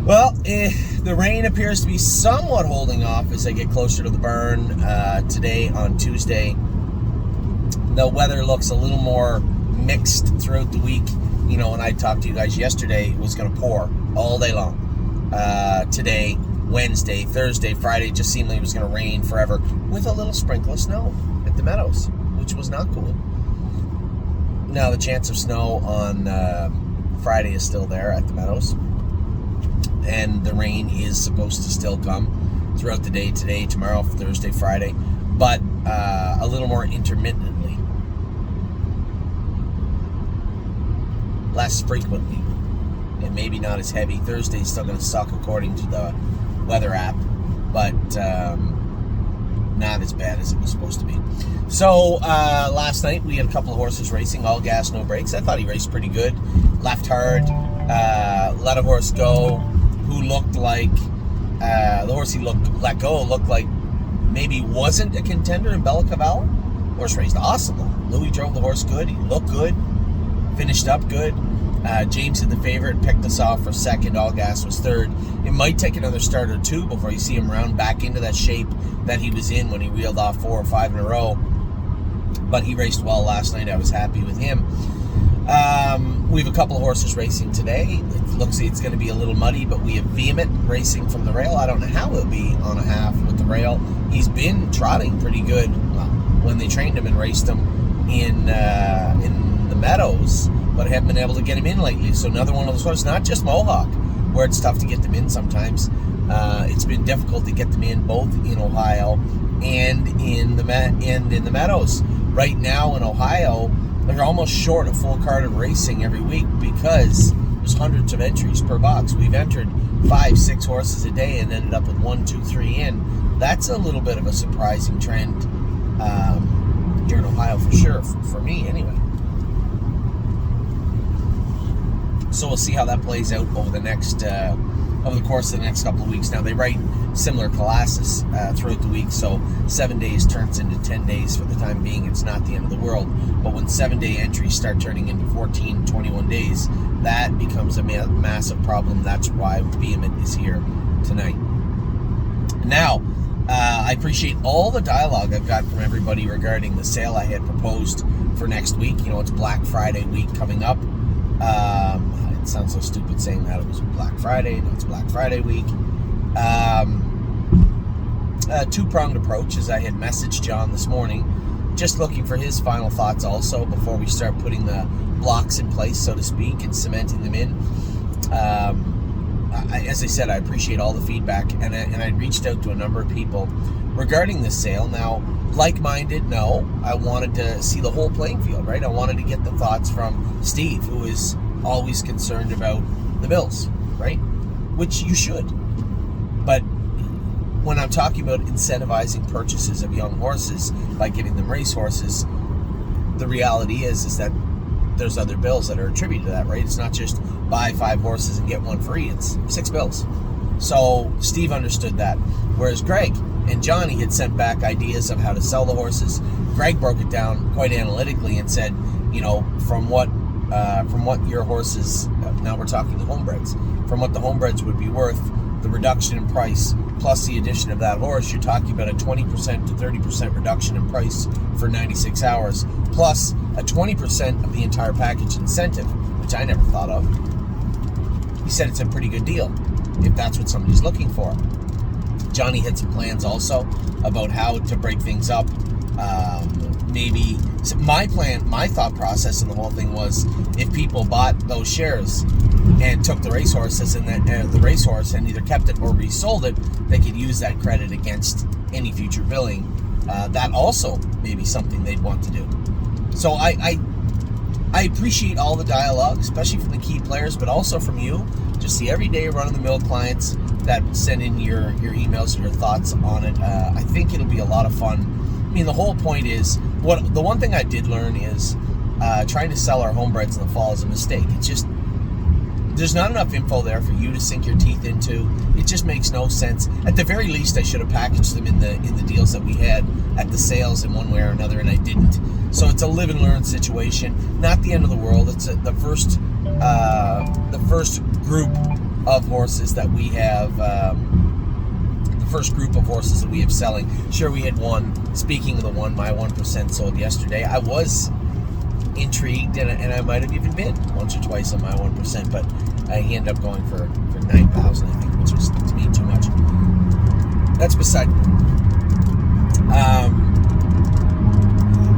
Well, the rain appears to be somewhat holding off as I get closer to the burn today on Tuesday. The weather looks a little more mixed throughout the week. You know, when I talked to you guys yesterday, it was going to pour all day long. Today, Wednesday, Thursday, Friday, it just seemed like it was going to rain forever with a little sprinkle of snow at the Meadows, which was not cool. Now, the chance of snow on Friday is still there at the Meadows. And the rain is supposed to still come throughout the day today, tomorrow, Thursday, Friday, but a little more intermittently, less frequently, and maybe not as heavy. Thursday's still going to suck according to the weather app, but not as bad as it was supposed to be. So last night we had a couple of horses racing, all gas, no brakes. I thought he raced pretty good. Left hard, let a horse go who looked like the horse he let go looked like maybe wasn't a contender in Bella Cavallo. Horse raced awesome though. Louis drove the horse good. He looked good. Finished up good. James had the favorite, picked us off for second. All gas was third. It might take another start or two before you see him round back into that shape that he was in when he reeled off 4 or 5 in a row. But he raced well last night. I was happy with him. We have a couple of horses racing today. It looks like it's going to be a little muddy, but we have Vehement racing from the rail. I don't know how it'll be on a half with the rail. He's been trotting pretty good when they trained him and raced him in the Meadows, but I haven't been able to get him in lately. So another one of those horses, not just Mohawk, where it's tough to get them in sometimes. It's been difficult to get them in both in Ohio and in the Meadows. Right now in Ohio, they're almost short a full card of racing every week because there's hundreds of entries per box. We've entered 5-6 horses a day and ended up with 1, 2, 3 in. That's a little bit of a surprising trend here in Ohio for sure, for me anyway. So we'll see how that plays out over the course of the next couple of weeks. Now they write similar classes throughout the week, so 7 days turns into 10 days for the time being. It's not the end of the world, but when 7-day entries start turning into 14, 21 days, that becomes a massive problem. That's why Vehement is here tonight. Now, I appreciate all the dialogue I've got from everybody regarding the sale I had proposed for next week. You know, it's Black Friday week coming up. It sounds so stupid saying that it was Black Friday. No, it's Black Friday week. Two-pronged approach, as I had messaged John this morning, just looking for his final thoughts also before we start putting the blocks in place, so to speak, and cementing them in. As I said, I appreciate all the feedback, and I reached out to a number of people regarding this sale. Now, like-minded, no. I wanted to see the whole playing field, right? I wanted to get the thoughts from Steve, who is always concerned about the bills, right? Which you should. But when I'm talking about incentivizing purchases of young horses by giving them race horses, the reality is that there's other bills that are attributed to that, right? It's not just buy 5 horses and get 1 free. It's 6 bills. So Steve understood that. Whereas Greg and Johnny had sent back ideas of how to sell the horses. Greg broke it down quite analytically and said, you know, from what your horses, now we're talking the homebreds, from what the homebreds would be worth, the reduction in price plus the addition of that horse, you're talking about a 20% to 30% reduction in price for 96 hours, plus a 20% of the entire package incentive, which I never thought of. He said it's a pretty good deal if that's what somebody's looking for. Johnny had some plans also about how to break things up. Maybe so my thought process in the whole thing was, if people bought those shares and took the racehorses and the racehorse and either kept it or resold it, they could use that credit against any future billing. That also may be something they'd want to do. So I appreciate all the dialogue, especially from the key players, but also from you, just the everyday run-of-the-mill clients that send in your emails and your thoughts on it. I think it'll be a lot of fun. I mean, the whole point is, the one thing I did learn is trying to sell our homebreds in the fall is a mistake. It's just, there's not enough info there for you to sink your teeth into. It just makes no sense. At the very least, I should have packaged them in the deals that we had at the sales in one way or another, and I didn't. So it's a live and learn situation. Not the end of the world. It's the first group of horses that we have, the first group of horses that we have selling. Sure, we had one. Speaking of the one, my 1% sold yesterday. I was intrigued, and I might have even bid once or twice on my 1%, but he ended up going for 9,000, I think, which was to me too much. That's beside.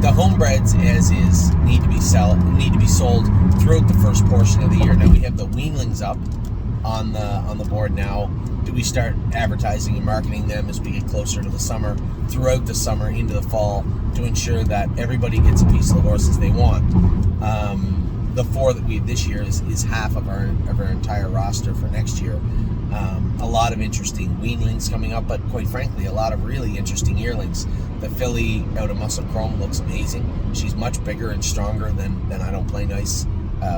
The homebreds as is need to be sold throughout the first portion of the year. Now we have the weanlings up on the board now. Do we start advertising and marketing them as we get closer to the summer, throughout the summer into the fall, to ensure that everybody gets a piece of the horses they want? The 4 that we have this year is half of our entire roster for next year. A lot of interesting weanlings coming up, but quite frankly, a lot of really interesting yearlings. The filly out of Muscle Chrome looks amazing. She's much bigger and stronger than I Don't Play Nice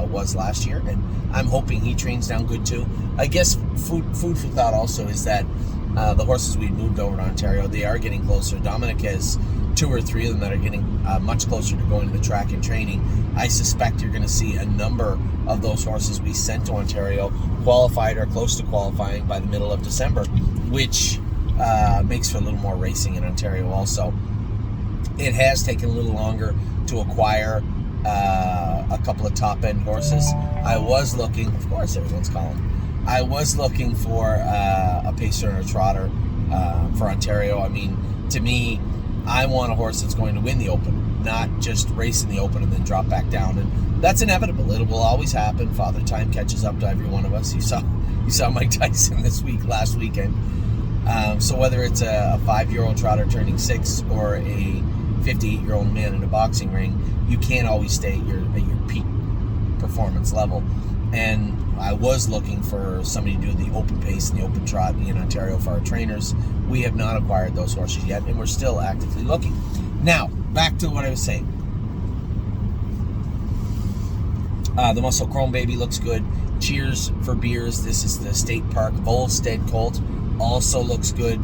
was last year, and I'm hoping he trains down good too. I guess food for thought also is that the horses we moved over to Ontario, they are getting closer. Dominic has 2 or 3 of them that are getting much closer to going to the track and training. I suspect you're going to see a number of those horses we sent to Ontario qualified or close to qualifying by the middle of December, which makes for a little more racing in Ontario also. It has taken a little longer to acquire a couple of top-end horses. I was looking, of course everyone's calling, I was looking for a pacer and a trotter for Ontario. I mean, to me, I want a horse that's going to win the Open, not just race in the Open and then drop back down. And that's inevitable. It will always happen. Father Time catches up to every one of us. You saw Mike Tyson last weekend. So whether it's a 5-year-old trotter turning 6 or a 58-year-old man in a boxing ring, you can't always stay at your peak performance level. And I was looking for somebody to do the open pace and the open trot in Ontario for our trainers. We have not acquired those horses yet, and we're still actively looking. Now, back to what I was saying. The Muscle Chrome baby looks good. Cheers for Beers. This is the State Park Volstead colt. Also looks good.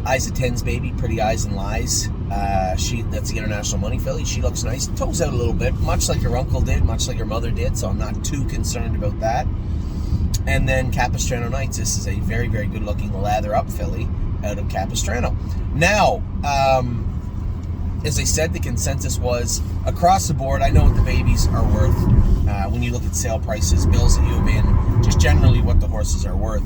Eyes of Tens baby, Pretty Eyes and Lies. That's the International Money filly. She looks nice. Toes out a little bit, much like her uncle did, much like her mother did, so I'm not too concerned about that. And then Capistrano Nights. This is a very, very good looking lather up filly out of Capistrano. Now, as I said, the consensus was across the board. I know what the babies are worth. When you look at sale prices, bills that you've been, just generally what the horses are worth,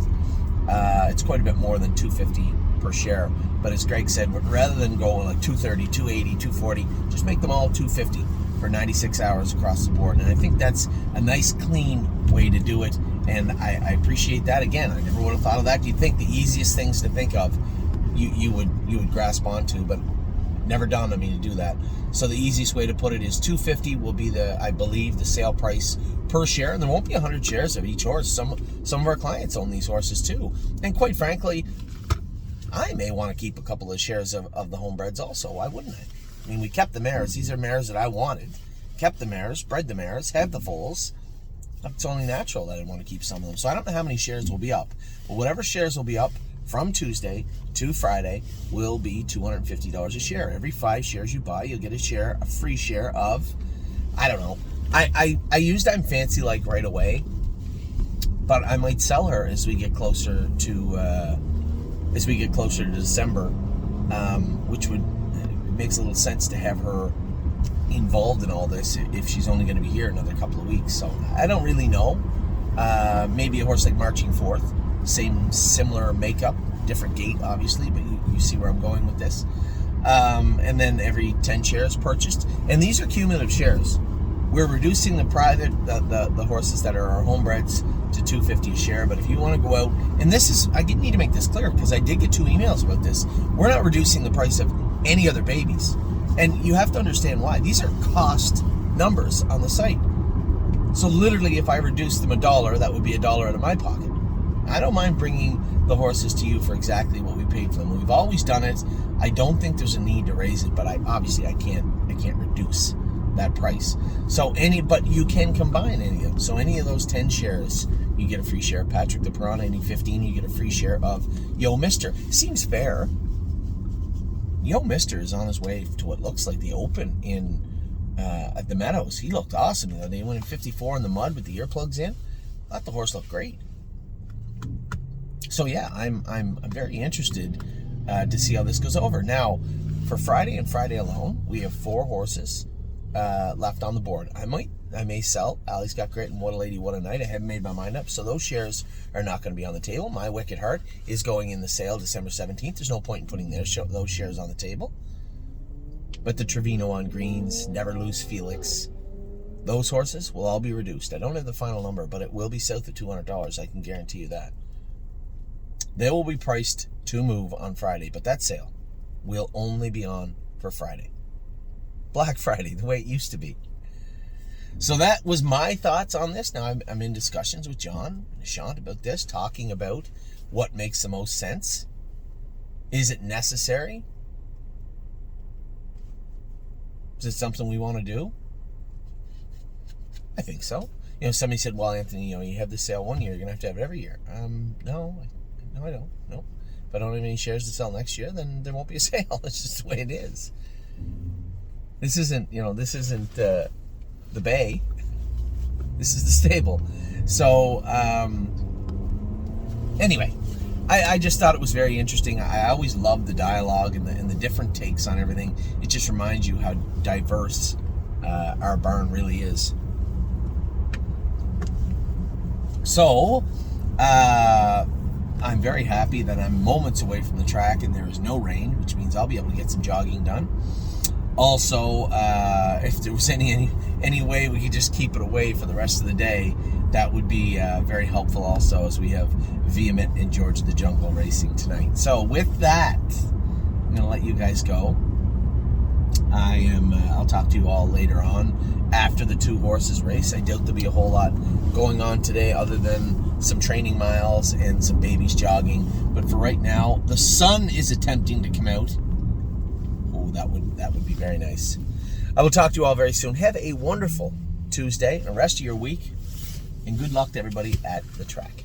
it's quite a bit more than $250 per share. But as Greg said, rather than go like $230, $280, $240, just make them all $250 for 96 hours across the board. And I think that's a nice, clean way to do it. And I appreciate that. Again, I never would have thought of that. You'd think the easiest things to think of, you would grasp onto, but never dawned on me to do that. So the easiest way to put it is $250 will be I believe the sale price per share, and there won't be 100 shares of each horse. Some of our clients own these horses too, and quite frankly, I may want to keep a couple of shares of the homebreds also. Why wouldn't I? I mean, we kept the mares. These are mares that I wanted. Kept the mares, bred the mares, had the foals. It's only natural that I want to keep some of them. So I don't know how many shares will be up, but whatever shares will be up from Tuesday to Friday will be $250 a share. Every 5 shares you buy, you'll get a free share of, I don't know. I used I'm Fancy like right away, but I might sell her as we get closer to December, which makes a little sense to have her involved in all this if she's only going to be here another couple of weeks. So I don't really know. Maybe a horse like Marching Forth, similar makeup, different gait obviously, but you see where I'm going with this. And then every 10 shares purchased, and these are cumulative shares. We're reducing the horses that are our homebreds to $250 a share. But if you want to go out, and I need to make this clear because I did get 2 emails about this. We're not reducing the price of any other babies, and you have to understand why. These are cost numbers on the site. So literally, if I reduce them $1, that would be $1 out of my pocket. I don't mind bringing the horses to you for exactly what we paid for them. We've always done it. I don't think there's a need to raise it, but I can't reduce that price. But you can combine any of them. So any of those 10 shares, you get a free share of Patrick the Piranha. Any 15, you get a free share of Yo Mister. Seems fair. Yo Mister is on his way to what looks like the Open in at the Meadows. He looked awesome the other day. He went in 54 in the mud with the earplugs in. I thought the horse looked great. So yeah, I'm very interested to see how this goes over. Now, for Friday and Friday alone, we have 4 horses left on the board. I may sell Allie's Got Grit and What a Lady, What a Night. I haven't made my mind up, so those shares are not going to be on the table. My Wicked Heart is going in the sale December 17th. There's no point in putting those shares on the table. But the Trevino on greens, Never Lose Felix, those horses will all be reduced. I don't have the final number, but it will be south of $200. I can guarantee you that. They will be priced to move on Friday, but that sale will only be on for Friday. Black Friday, the way it used to be. So that was my thoughts on this. Now I'm in discussions with John and Sean about this, talking about what makes the most sense. Is it necessary? Is it something we want to do? I think so. Somebody said, well, Anthony, you have the sale one year, you're going to have it every year. No, I don't. No. If I don't have any shares to sell next year, then there won't be a sale. It's just the way it is. This isn't the bay. This is the stable. So, anyway, I just thought it was very interesting. I always love the dialogue and the different takes on everything. It just reminds you how diverse our barn really is. So, I'm very happy that I'm moments away from the track and there is no rain, which means I'll be able to get some jogging done. Also, if there was any way we could just keep it away for the rest of the day, that would be very helpful also, as we have Vehement and George the Jungle racing tonight. So with that, I'm going to let you guys go. I'll talk to you all later on after the 2 horses race. I doubt there'll be a whole lot going on today other than some training miles and some babies jogging. But for right now, the sun is attempting to come out. Oh, that would be very nice. I will talk to you all very soon. Have a wonderful Tuesday and rest of your week. And good luck to everybody at the track.